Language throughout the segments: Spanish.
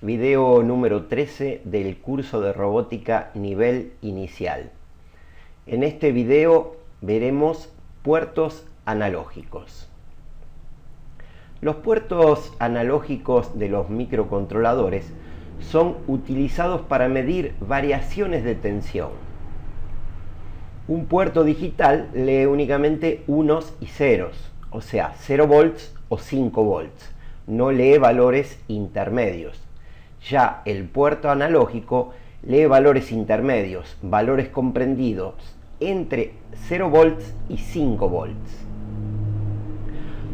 video número 13 del curso de robótica nivel inicial. En este video veremos puertos analógicos. Los puertos analógicos de los microcontroladores son utilizados para medir variaciones de tensión. Un puerto digital lee únicamente unos y ceros, o sea, 0 volts o 5 volts. No lee valores intermedios. Ya el puerto analógico lee valores intermedios, valores comprendidos entre 0 volts y 5 volts.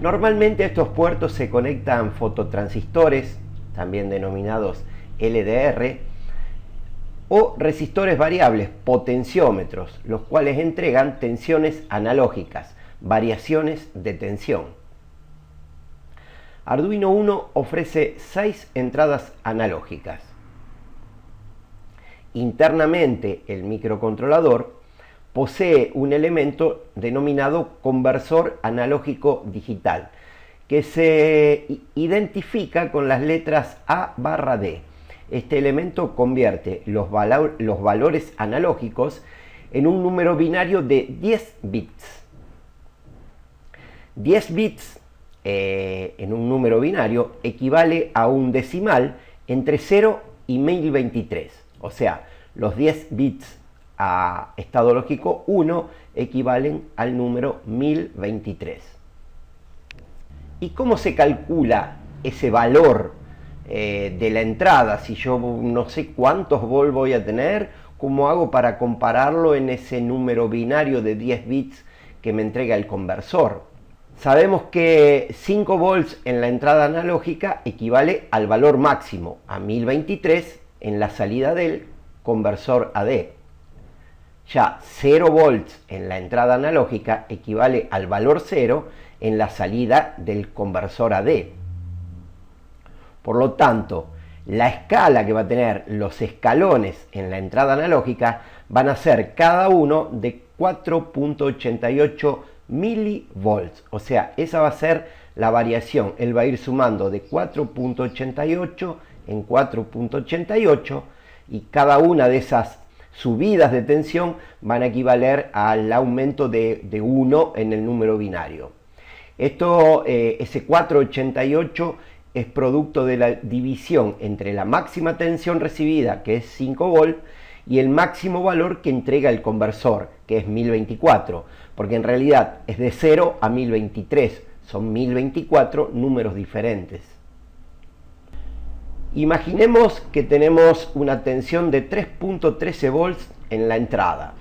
Normalmente estos puertos se conectan fototransistores, también denominados LDR, o resistores variables, potenciómetros, los cuales entregan tensiones analógicas, variaciones de tensión. Arduino Uno ofrece 6 entradas analógicas. Internamente, el microcontrolador posee un elemento denominado conversor analógico digital, que se identifica con las letras A/D. Este elemento convierte los valores analógicos en un número binario de 10 bits. 10 bits en un número binario equivale a un decimal entre 0 y 1023. O sea, los 10 bits a estado lógico 1 equivalen al número 1023. ¿Y cómo se calcula ese valor de la entrada? Si yo no sé cuántos volts voy a tener, ¿cómo hago para compararlo en ese número binario de 10 bits que me entrega el conversor? Sabemos que 5 volts en la entrada analógica equivale al valor máximo, a 1023 en la salida del conversor AD. Ya 0 volts en la entrada analógica equivale al valor 0 en la salida del conversor AD. Por lo tanto, la escala que va a tener los escalones en la entrada analógica van a ser cada uno de 4.88 milivolts. O sea, esa va a ser la variación. Él va a ir sumando de 4.88 en 4.88 y cada una de esas subidas de tensión van a equivaler al aumento de 1 en el número binario. Ese 4.88 es producto de la división entre la máxima tensión recibida, que es 5 volts, y el máximo valor que entrega el conversor, que es 1024, porque en realidad es de 0 a 1023, son 1024 números diferentes. Imaginemos que tenemos una tensión de 3.13 volts en la entrada.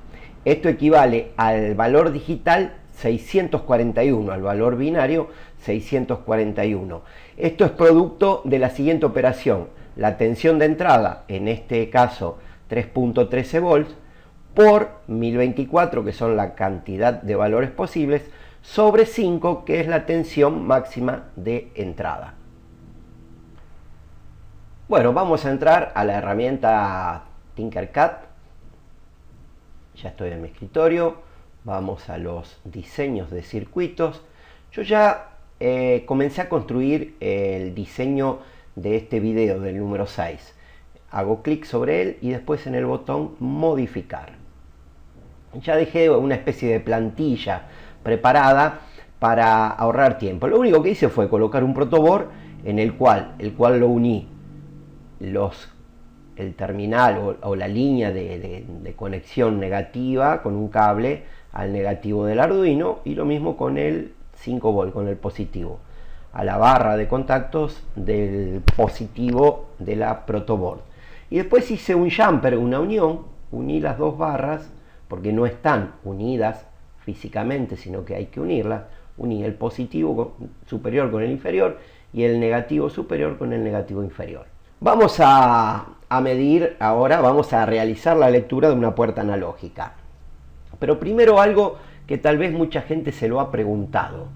Esto equivale al valor digital 641, al valor binario 641. Esto es producto de la siguiente operación: la tensión de entrada, en este caso 3.13 volts, por 1024, que son la cantidad de valores posibles, sobre 5, que es la tensión máxima de entrada. Bueno, vamos a entrar a la herramienta Tinkercad. Ya estoy en mi escritorio. Vamos a los diseños de circuitos. Yo ya comencé a construir el diseño de este video del número 6. Hago clic sobre él y después en el botón modificar. Ya dejé una especie de plantilla preparada para ahorrar tiempo. Lo único que hice fue colocar un protoboard en el cual lo uní el terminal o la línea de conexión negativa con un cable al negativo del Arduino, y lo mismo con el 5 volt, con el positivo, a la barra de contactos del positivo de la protoboard. Y después hice un jumper, una unión, uní las dos barras, porque no están unidas físicamente, sino que hay que unirlas. Uní el positivo superior con el inferior y el negativo superior con el negativo inferior. Vamos a medir ahora, vamos a realizar la lectura de una puerta analógica. Pero primero algo que tal vez mucha gente se lo ha preguntado.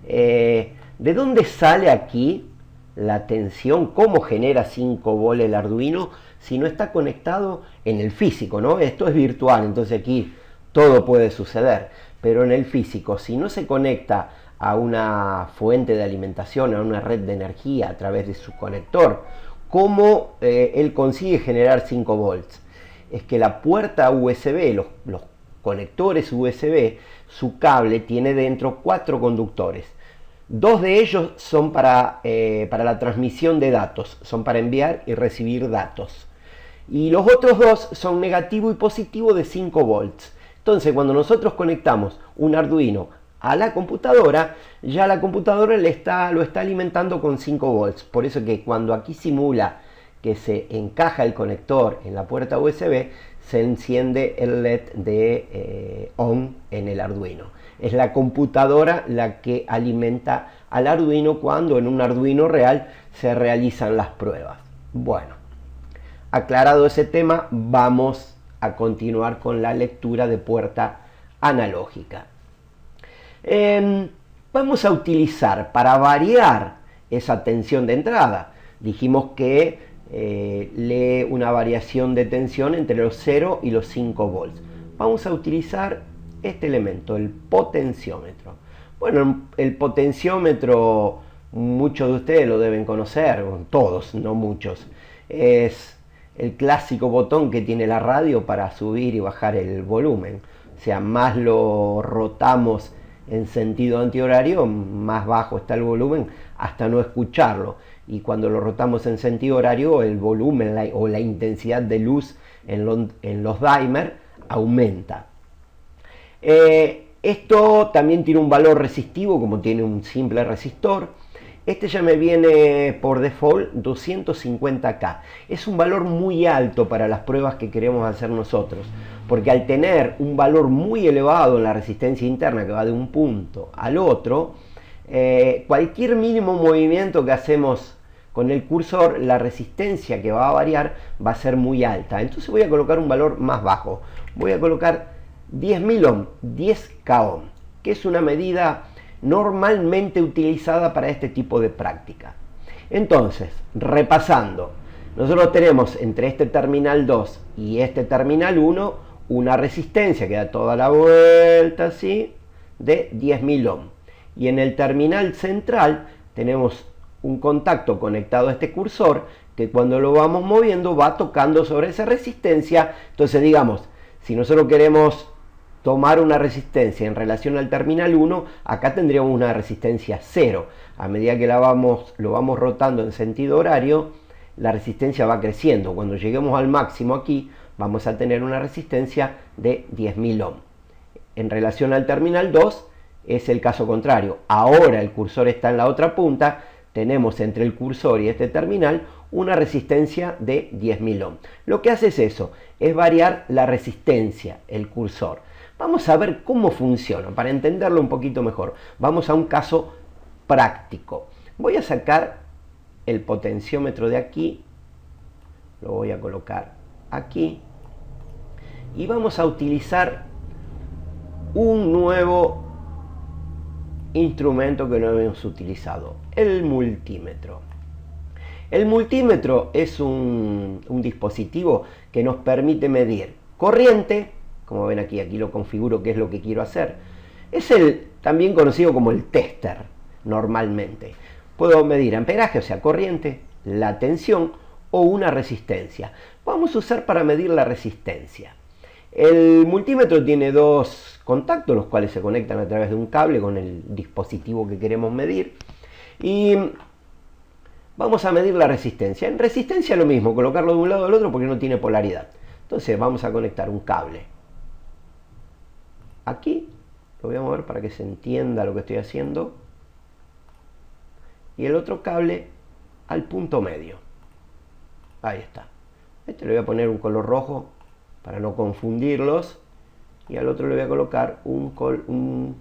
¿De dónde sale aquí la tensión? ¿Cómo genera 5 volts el Arduino si no está conectado en el físico, ¿no? Esto es virtual, entonces aquí todo puede suceder. Pero en el físico, si no se conecta a una fuente de alimentación, a una red de energía a través de su conector, ¿Cómo él consigue generar 5 volts? Es que la puerta USB, los conectores USB, su cable tiene dentro 4 conductores. 2 de ellos son para la transmisión de datos, son para enviar y recibir datos. Y los otros 2 son negativo y positivo de 5 volts. Entonces, cuando nosotros conectamos un Arduino a la computadora, ya la computadora lo está alimentando con 5 volts. Por eso que cuando aquí simula que se encaja el conector en la puerta USB, se enciende el LED de ON en el Arduino. Es la computadora la que alimenta al Arduino cuando en un Arduino real se realizan las pruebas. Bueno, aclarado ese tema, vamos a continuar con la lectura de puerta analógica. Vamos a utilizar para variar esa tensión de entrada. Dijimos que lee una variación de tensión entre los 0 y los 5 volts. Vamos a utilizar este elemento, el potenciómetro. Bueno, el potenciómetro muchos de ustedes lo deben conocer, todos, no muchos. Es el clásico botón que tiene la radio para subir y bajar el volumen. O sea, más lo rotamos en sentido antihorario, más bajo está el volumen hasta no escucharlo. Y cuando lo rotamos en sentido horario, el volumen o la intensidad de luz en los dimers aumenta. Esto también tiene un valor resistivo, como tiene un simple resistor. Este ya me viene por default 250K. Es un valor muy alto para las pruebas que queremos hacer nosotros, porque al tener un valor muy elevado en la resistencia interna que va de un punto al otro, cualquier mínimo movimiento que hacemos con el cursor, la resistencia que va a variar va a ser muy alta. Entonces voy a colocar un valor más bajo. Voy a colocar 10.000 ohm, 10K ohm, que es una medida normalmente utilizada para este tipo de práctica. Entonces, repasando, nosotros tenemos entre este terminal 2 y este terminal 1 una resistencia que da toda la vuelta así de 10.000 ohm. Y en el terminal central tenemos un contacto conectado a este cursor que cuando lo vamos moviendo va tocando sobre esa resistencia. Entonces, digamos, si nosotros queremos tomar una resistencia en relación al terminal 1, acá tendríamos una resistencia 0. A medida que lo vamos rotando en sentido horario, la resistencia va creciendo. Cuando lleguemos al máximo aquí, vamos a tener una resistencia de 10.000 ohm. En relación al terminal 2, es el caso contrario. Ahora el cursor está en la otra punta, tenemos entre el cursor y este terminal una resistencia de 10.000 ohm. Lo que hace es eso, es variar la resistencia, el cursor. Vamos a ver cómo funciona, para entenderlo un poquito mejor. Vamos a un caso práctico. Voy a sacar el potenciómetro de aquí, lo voy a colocar aquí, y vamos a utilizar un nuevo instrumento que no hemos utilizado, el multímetro. El multímetro es un dispositivo que nos permite medir corriente. Como ven aquí lo configuro qué es lo que quiero hacer. Es también conocido como el tester normalmente. Puedo medir amperaje, o sea, corriente, la tensión o una resistencia. Vamos a usar para medir la resistencia. El multímetro tiene 2 contactos, los cuales se conectan a través de un cable con el dispositivo que queremos medir. Y vamos a medir la resistencia. En resistencia lo mismo, colocarlo de un lado al otro porque no tiene polaridad. Entonces vamos a conectar un cable aquí, lo voy a mover para que se entienda lo que estoy haciendo, y el otro cable al punto medio. Ahí está. Este le voy a poner un color rojo para no confundirlos, y al otro le voy a colocar un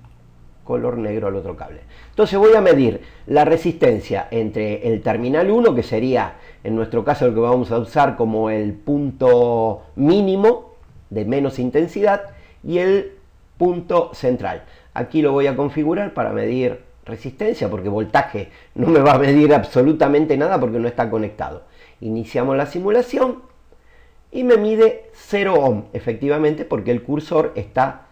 color negro al otro cable. Entonces voy a medir la resistencia entre el terminal 1, que sería en nuestro caso el que vamos a usar como el punto mínimo de menos intensidad, y el punto central. Aquí lo voy a configurar para medir resistencia, porque voltaje no me va a medir absolutamente nada porque no está conectado. Iniciamos la simulación y me mide 0 ohm, efectivamente, porque el cursor está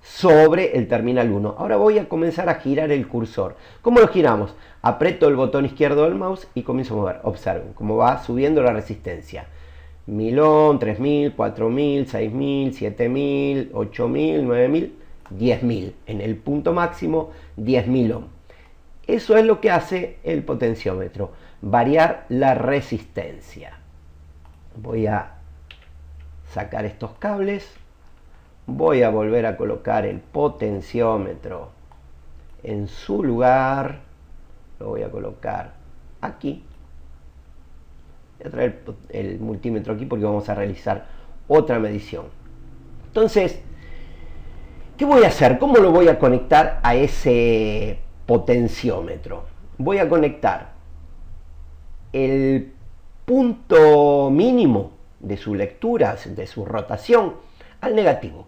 sobre el terminal 1. Ahora voy a comenzar a girar el cursor. ¿Cómo lo giramos? Aprieto el botón izquierdo del mouse y comienzo a mover. Observen cómo va subiendo la resistencia. 1000 ohm, 3000, 4000, 6000, 7000, 8000, 9000, 10000. En el punto máximo, 10000 ohm. Eso es lo que hace el potenciómetro, variar la resistencia. Voy a sacar estos cables. Voy a volver a colocar el potenciómetro en su lugar. Lo voy a colocar aquí. Voy a traer el multímetro aquí porque vamos a realizar otra medición. Entonces, ¿qué voy a hacer? ¿Cómo lo voy a conectar a ese potenciómetro? Voy a conectar el punto mínimo de su lectura, de su rotación, al negativo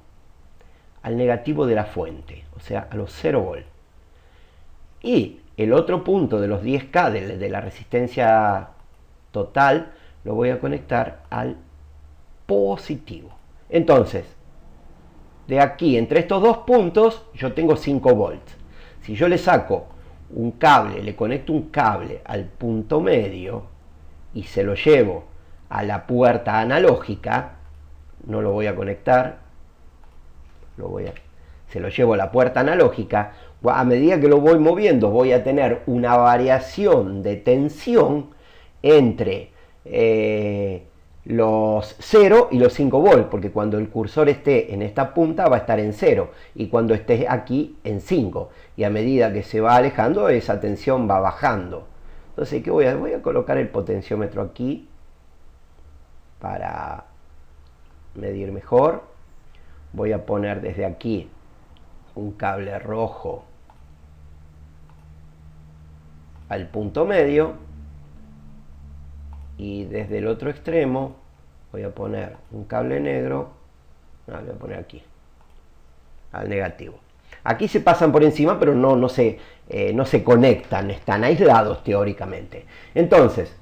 de la fuente, o sea, a los 0 volt. Y el otro punto de los 10K de la resistencia total lo voy a conectar al positivo. Entonces, de aquí, entre estos dos puntos, yo tengo 5 volts. Si yo le saco un cable, le conecto un cable al punto medio y se lo llevo a la puerta analógica, no lo voy a conectar, se lo llevo a la puerta analógica, a medida que lo voy moviendo voy a tener una variación de tensión entre los 0 y los 5 volts, porque cuando el cursor esté en esta punta va a estar en 0 y cuando esté aquí en 5, y a medida que se va alejando esa tensión va bajando. Entonces, ¿qué voy a colocar el potenciómetro aquí para medir mejor? Voy a poner desde aquí un cable rojo al punto medio y desde el otro extremo voy a poner un cable negro, lo voy a poner aquí, al negativo. Aquí se pasan por encima, pero no se conectan, están aislados teóricamente. Entonces,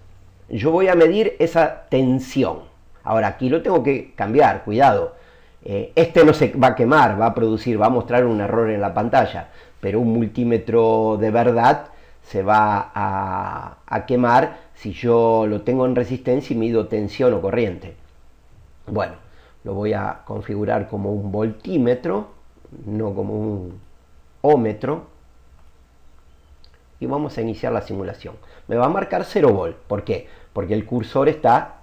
yo voy a medir esa tensión. Ahora, aquí lo tengo que cambiar, cuidado. Este no se va a quemar, va a mostrar un error en la pantalla, pero un multímetro de verdad se va a quemar si yo lo tengo en resistencia y mido tensión o corriente. Bueno, lo voy a configurar como un voltímetro, no como un ómetro, y vamos a iniciar la simulación. Me va a marcar 0 volt, ¿por qué? Porque el cursor está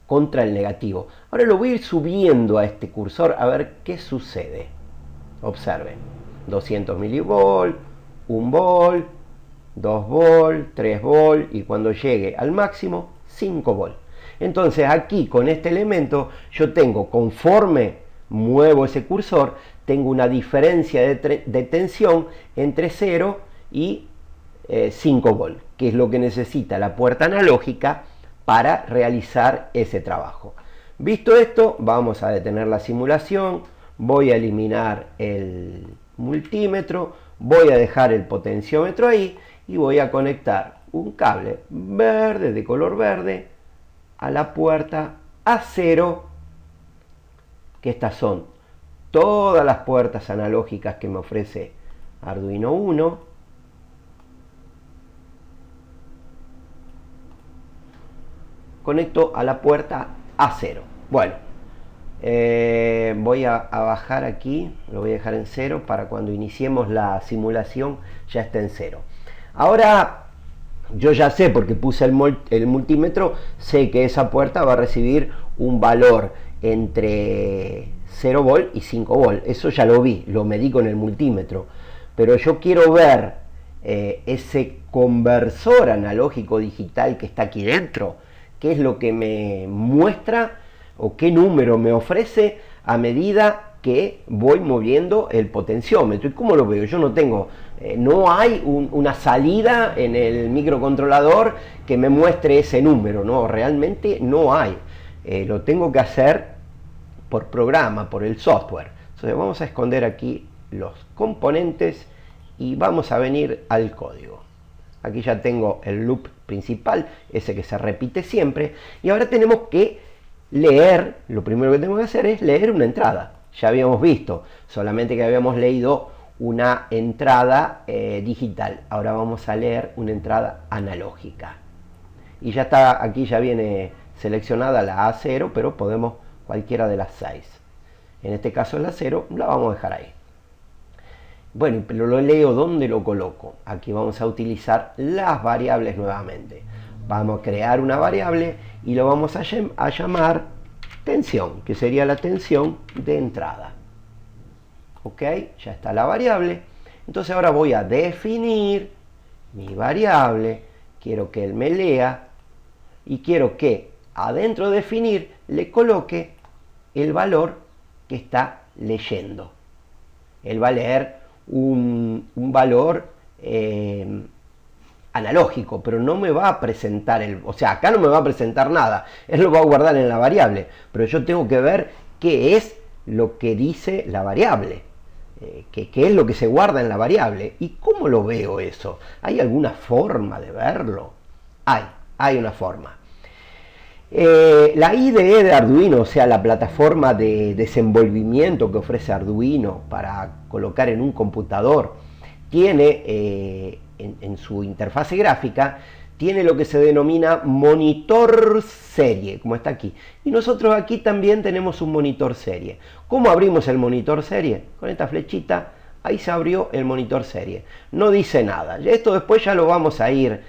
contra el negativo. Ahora lo voy a ir subiendo a este cursor a ver qué sucede. Observen, 200 milivolt, 1 volt, 2 volt, 3 volt y cuando llegue al máximo 5 volt. Entonces aquí con este elemento yo tengo, conforme muevo ese cursor, tengo una diferencia de tensión entre 0 y 5 volt, que es lo que necesita la puerta analógica para realizar ese trabajo. Visto esto, vamos a detener la simulación, voy a eliminar el multímetro, voy a dejar el potenciómetro ahí y voy a conectar un cable verde, de color verde, a la puerta A0, que estas son todas las puertas analógicas que me ofrece Arduino Uno. Conecto a la puerta A0. Bueno, voy a bajar aquí, lo voy a dejar en 0 para cuando iniciemos la simulación ya esté en 0. Ahora yo ya sé, porque puse el multímetro, sé que esa puerta va a recibir un valor entre 0 volt y 5 volt. Eso ya lo vi, lo medí con el multímetro. Pero yo quiero ver ese conversor analógico digital que está aquí dentro, qué es lo que me muestra o qué número me ofrece a medida que voy moviendo el potenciómetro. ¿Y cómo lo veo? Yo no tengo, no hay una salida en el microcontrolador que me muestre ese número, no, realmente no hay. Lo tengo que hacer por programa, por el software. Entonces vamos a esconder aquí los componentes y vamos a venir al código. Aquí ya tengo el loop principal, ese que se repite siempre, y ahora tenemos que leer, lo primero que tengo que hacer es leer una entrada. ya habíamos visto, solamente que habíamos leído una entrada digital. Ahora vamos a leer una entrada analógica. Y ya está, aquí ya viene seleccionada la A0, pero podemos cualquiera de las 6. En este caso la 0 la vamos a dejar ahí. Bueno, pero lo leo, ¿dónde lo coloco? Aquí vamos a utilizar las variables nuevamente. Vamos a crear una variable y lo vamos a llamar tensión, que sería la tensión de entrada. Ok, ya está la variable. Entonces ahora voy a definir mi variable. Quiero que él me lea y quiero que adentro de definir le coloque el valor que está leyendo. Él va a leer un valor analógico, pero no me va a presentar o sea, acá no me va a presentar nada, él lo va a guardar en la variable, pero yo tengo que ver qué es lo que dice la variable, qué es lo que se guarda en la variable y cómo lo veo eso. ¿Hay alguna forma de verlo? Hay una forma. La IDE de Arduino, o sea, la plataforma de desenvolvimiento que ofrece Arduino para colocar en un computador, tiene en su interfase gráfica, tiene lo que se denomina monitor serie, como está aquí. Y nosotros aquí también tenemos un monitor serie. ¿Cómo abrimos el monitor serie? Con esta flechita, ahí se abrió el monitor serie. No dice nada. Esto después ya lo vamos a ir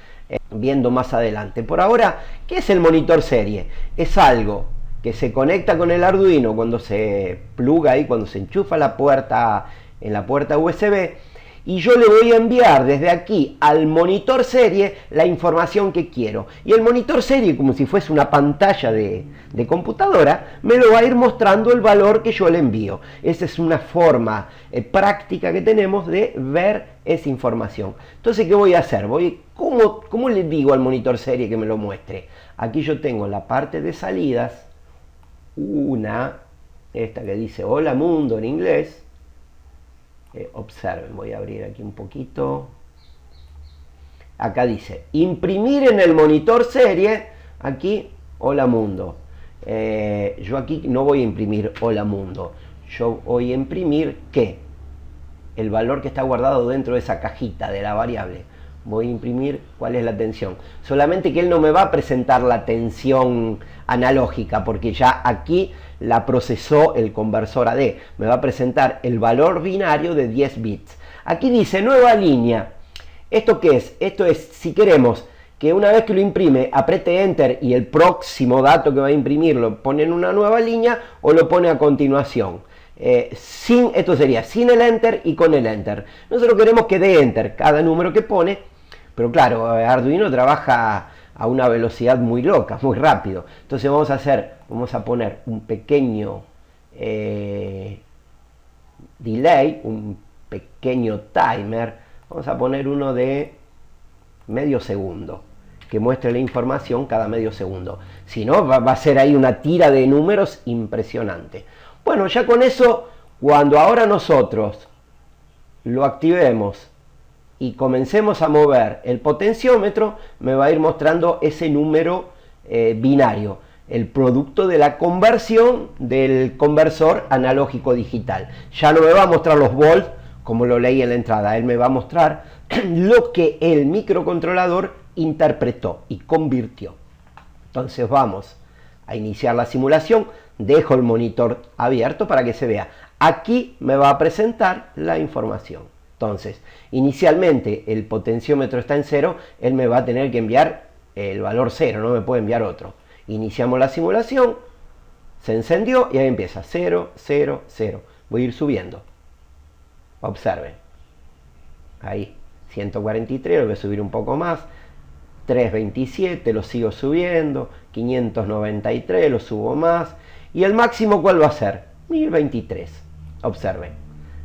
viendo más adelante. Por ahora, ¿qué es el monitor serie? Es algo que se conecta con el Arduino cuando se pluga ahí, cuando se enchufa la puerta en la puerta USB, y yo le voy a enviar desde aquí al monitor serie la información que quiero. Y el monitor serie, como si fuese una pantalla de computadora, me lo va a ir mostrando el valor que yo le envío. Esa es una forma práctica que tenemos de ver esa información. Entonces, ¿qué voy a hacer? ¿Cómo le digo al monitor serie que me lo muestre? Aquí yo tengo la parte de salidas, esta que dice hola mundo en inglés. Observen, voy a abrir aquí un poquito. Acá dice imprimir en el monitor serie. Aquí hola mundo. Yo aquí no voy a imprimir hola mundo. Yo voy a imprimir ¿qué? El valor que está guardado dentro de esa cajita de la variable. Voy a imprimir cuál es la tensión. Solamente que él no me va a presentar la tensión analógica, porque ya aquí la procesó el conversor AD. Me va a presentar el valor binario de 10 bits. Aquí dice nueva línea. ¿Esto qué es? Esto es si queremos que una vez que lo imprime apriete Enter y el próximo dato que va a imprimir lo pone en una nueva línea o lo pone a continuación. Esto sería sin el Enter y con el Enter. Nosotros queremos que dé Enter cada número que pone, pero claro, Arduino trabaja a una velocidad muy loca, muy rápido. Entonces vamos a poner un pequeño delay, un pequeño timer. Vamos a poner uno de medio segundo, que muestre la información cada medio segundo. Si no, va a ser ahí una tira de números impresionante. Bueno, ya con eso, cuando ahora nosotros lo activemos y comencemos a mover el potenciómetro, me va a ir mostrando ese número binario, el producto de la conversión del conversor analógico digital. Ya no me va a mostrar los volts como lo leí en la entrada, él me va a mostrar lo que el microcontrolador interpretó y convirtió. Entonces vamos a iniciar la simulación. Dejo el monitor abierto para que se vea. Aquí me va a presentar la información. Entonces, inicialmente el potenciómetro está en 0, él me va a tener que enviar el valor 0, no me puede enviar otro. Iniciamos la simulación, se encendió y ahí empieza 0, 0, 0. Voy a ir subiendo. Observen. Ahí, 143, lo voy a subir un poco más. 327, lo sigo subiendo. 593, lo subo más. ¿Y el máximo cuál va a ser? 1023. Observen.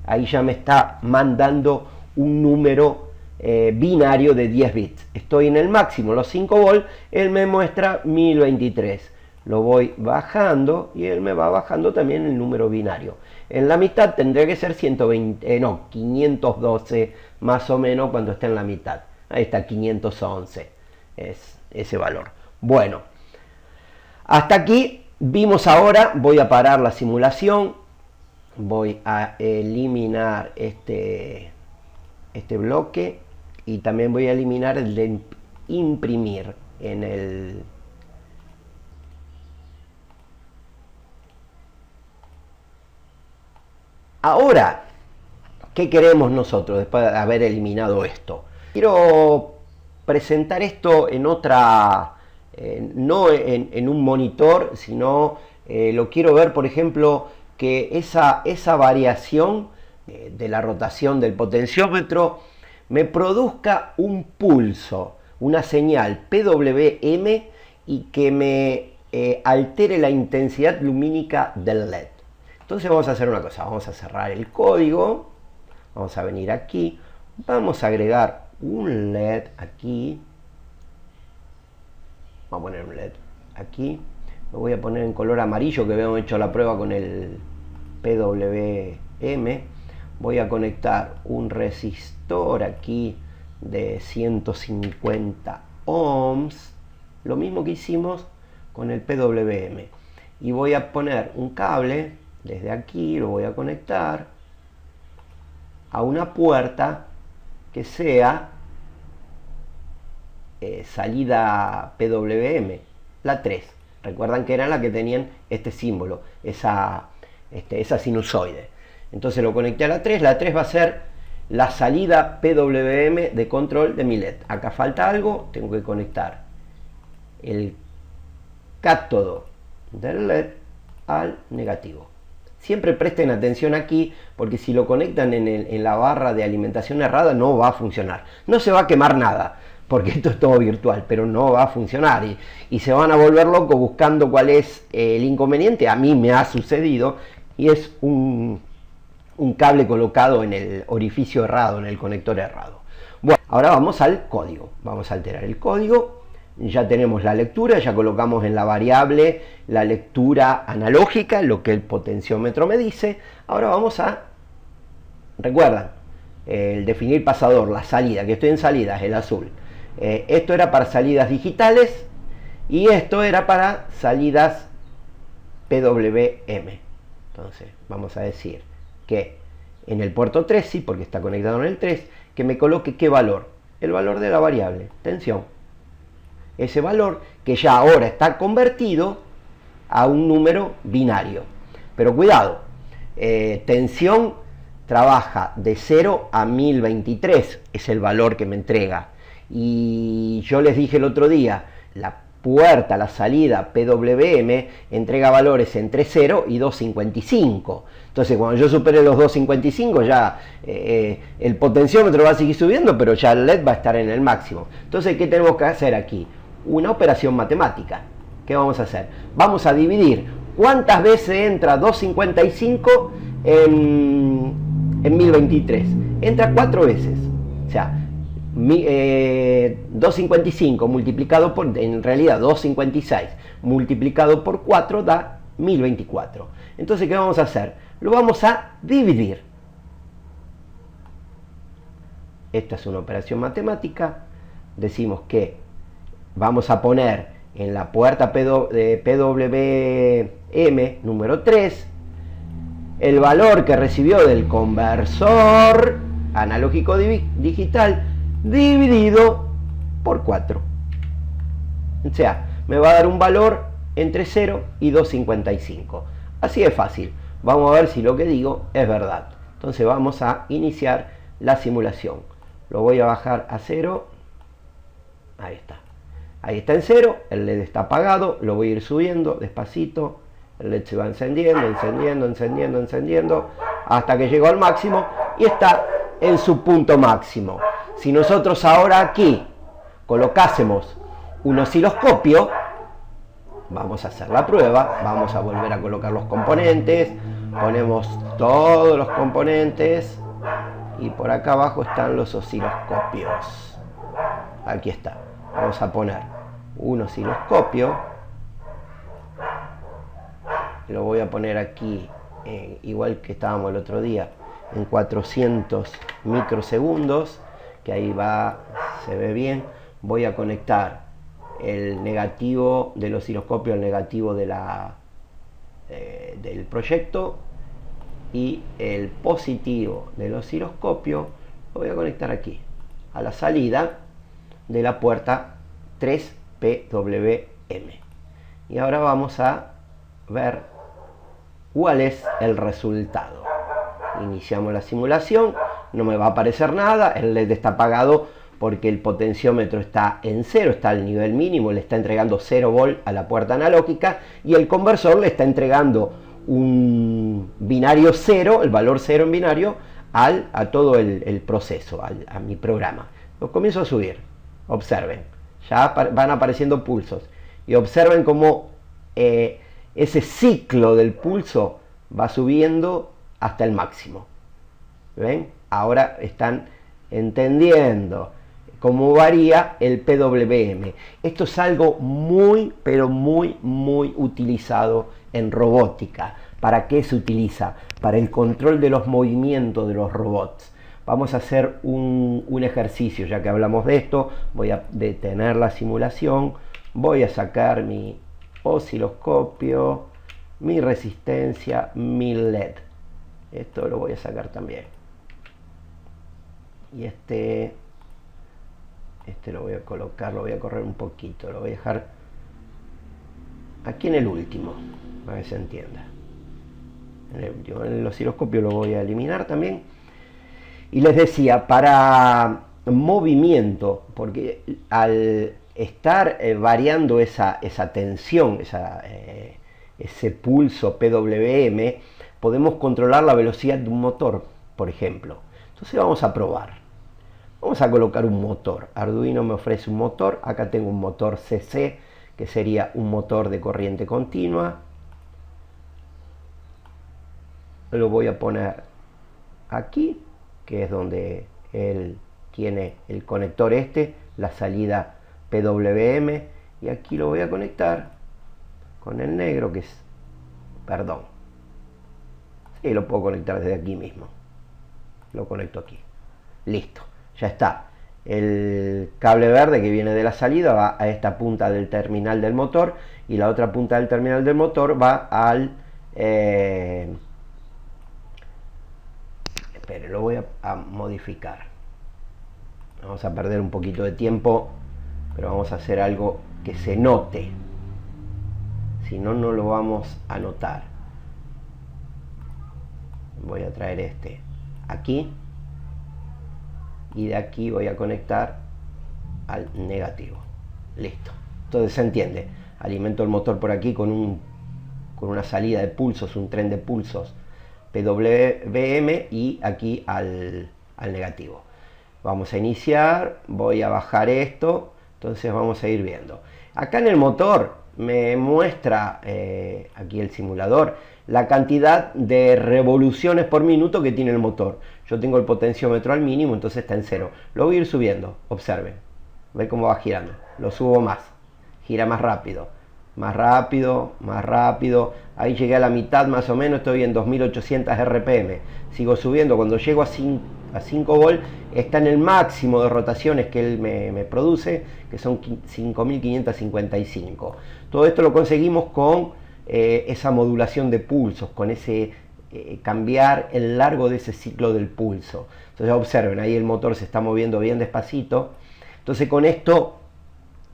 Ahí ya me está mandando un número binario de 10 bits. Estoy en el máximo, los 5 volts. Él me muestra 1023. Lo voy bajando y él me va bajando también el número binario. En la mitad tendría que ser 512 más o menos cuando esté en la mitad. Ahí está 511. Es ese valor. Bueno, hasta aquí. Vimos ahora, voy a parar la simulación, voy a eliminar este bloque y también voy a eliminar el de imprimir en el... Ahora, ¿qué queremos nosotros después de haber eliminado esto? Quiero presentar esto en otra, no en un monitor, sino lo quiero ver, por ejemplo, que esa variación de la rotación del potenciómetro me produzca un pulso, una señal PWM y que me altere la intensidad lumínica del LED. Entonces vamos a hacer una cosa, vamos a cerrar el código, vamos a venir aquí, vamos a agregar un LED aquí, vamos a poner un LED aquí, lo voy a poner en color amarillo que habíamos hecho la prueba con el PWM, voy a conectar un resistor aquí de 150 ohms, lo mismo que hicimos con el PWM, y voy a poner un cable desde aquí, lo voy a conectar a una puerta que sea salida PWM, la 3. Recuerdan que era la que tenían este símbolo, esa sinusoide. Entonces lo conecté a la 3 va a ser la salida PWM de control de mi LED. Acá falta algo, tengo que conectar el cátodo del LED al negativo. Siempre presten atención aquí, porque si lo conectan en la barra de alimentación errada no va a funcionar. No se va a quemar nada, porque esto es todo virtual, pero no va a funcionar. Y se van a volver locos buscando cuál es el inconveniente. A mí me ha sucedido, y es un cable colocado en el orificio errado, en el conector errado. Bueno, ahora vamos al código. Vamos a alterar el código. Ya tenemos la lectura, ya colocamos en la variable la lectura analógica, lo que el potenciómetro me dice. Ahora vamos a, recuerdan, el definir pasador, la salida, que estoy en salidas, el azul. Esto era para salidas digitales y esto era para salidas PWM. Entonces vamos a decir que en el puerto 3, sí, porque está conectado en el 3, que me coloque qué valor, el valor de la variable, tensión. Ese valor que ya ahora está convertido a un número binario. Pero cuidado, tensión trabaja de 0 a 1023, es el valor que me entrega. Y yo les dije el otro día, la puerta, la salida PWM entrega valores entre 0 y 255. Entonces cuando yo supere los 255 ya el potenciómetro va a seguir subiendo, pero ya el LED va a estar en el máximo. Entonces, ¿qué tenemos que hacer aquí? Una operación matemática. ¿Qué vamos a hacer? Vamos a dividir cuántas veces entra 255 en 1023. Entra 4 veces. O sea, 255 multiplicado por, en realidad 256 multiplicado por 4 da 1024. Entonces, ¿qué vamos a hacer? Lo vamos a dividir. Esta es una operación matemática. Decimos que vamos a poner en la puerta de PWM número 3 el valor que recibió del conversor analógico digital dividido por 4. O sea, me va a dar un valor entre 0 y 255. Así de fácil. Vamos a ver si lo que digo es verdad. Entonces vamos a iniciar la simulación. Lo voy a bajar a 0. Ahí está. Ahí está en 0, el LED está apagado, lo voy a ir subiendo despacito, el LED se va encendiendo, encendiendo, encendiendo, encendiendo, hasta que llegó al máximo y está en su punto máximo. Si nosotros ahora aquí colocásemos un osciloscopio, vamos a hacer la prueba, vamos a volver a colocar los componentes, ponemos todos los componentes y por acá abajo están los osciloscopios. Aquí está. Vamos a poner un osciloscopio, lo voy a poner aquí igual que estábamos el otro día en 400 microsegundos, que ahí va, se ve bien. Voy a conectar el negativo del osciloscopio al negativo de del proyecto y el positivo del osciloscopio lo voy a conectar aquí, a la salida de la puerta 3PWM. Y ahora vamos a ver cuál es el resultado. Iniciamos la simulación, no me va a aparecer nada, el LED está apagado porque el potenciómetro está en 0, está al nivel mínimo, le está entregando 0 volt a la puerta analógica y el conversor le está entregando un binario 0, el valor 0 en binario, a todo el proceso, a mi programa. Lo comienzo a subir, observen, ya van apareciendo pulsos y observen cómo ese ciclo del pulso va subiendo hasta el máximo. ¿Ven? Ahora están entendiendo cómo varía el PWM. Esto es algo muy, pero muy, muy utilizado en robótica. ¿Para qué se utiliza? Para el control de los movimientos de los robots. Vamos a hacer un ejercicio, ya que hablamos de esto. Voy a detener la simulación. Voy a sacar mi osciloscopio, mi resistencia, mi LED. Esto lo voy a sacar también. Y este lo voy a colocar, lo voy a correr un poquito, lo voy a dejar aquí en el último, para que se entienda. El osciloscopio lo voy a eliminar también. Y les decía, para movimiento, porque al estar variando esa tensión, ese pulso PWM, podemos controlar la velocidad de un motor, por ejemplo. Entonces vamos a probar. Vamos a colocar un motor. Arduino me ofrece un motor. Acá tengo un motor CC, que sería un motor de corriente continua. Lo voy a poner aquí, que es donde él tiene el conector la salida PWM. Y aquí lo voy a conectar con el negro, que es... Perdón. Sí, lo puedo conectar desde aquí mismo. Lo conecto aquí. Listo. Ya está. El cable verde que viene de la salida va a esta punta del terminal del motor y la otra punta del terminal del motor va al... espere, lo voy a modificar. Vamos a perder un poquito de tiempo, pero vamos a hacer algo que se note. Si no, no lo vamos a notar. Voy a traer aquí. Y de aquí voy a conectar al negativo. Listo. Entonces se entiende. Alimento el motor por aquí con una salida de pulsos, un tren de pulsos PWM y aquí al negativo. Vamos a iniciar. Voy a bajar esto. Entonces vamos a ir viendo. Acá en el motor me muestra aquí el simulador la cantidad de revoluciones por minuto que tiene el motor. Yo tengo el potenciómetro al mínimo, entonces está en 0. Lo voy a ir subiendo, observen. Ve cómo va girando. Lo subo más. Gira más rápido. Más rápido, más rápido. Ahí llegué a la mitad más o menos, estoy en 2800 RPM. Sigo subiendo. Cuando llego a 5 volt, está en el máximo de rotaciones que él me produce, que son 5555. Todo esto lo conseguimos con esa modulación de pulsos, con ese cambiar el largo de ese ciclo del pulso. Entonces observen, ahí el motor se está moviendo bien despacito. Entonces con esto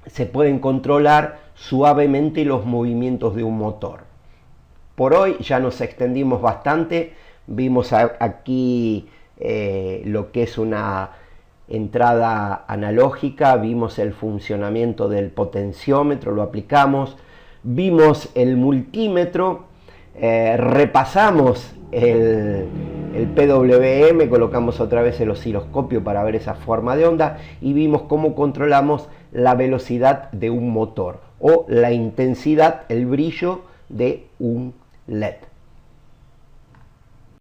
se pueden controlar suavemente los movimientos de un motor. Por hoy ya nos extendimos bastante. Vimos aquí lo que es una entrada analógica, vimos el funcionamiento del potenciómetro, lo aplicamos, vimos el multímetro, repasamos el PWM, colocamos otra vez el osciloscopio para ver esa forma de onda y vimos cómo controlamos la velocidad de un motor o la intensidad, el brillo de un LED.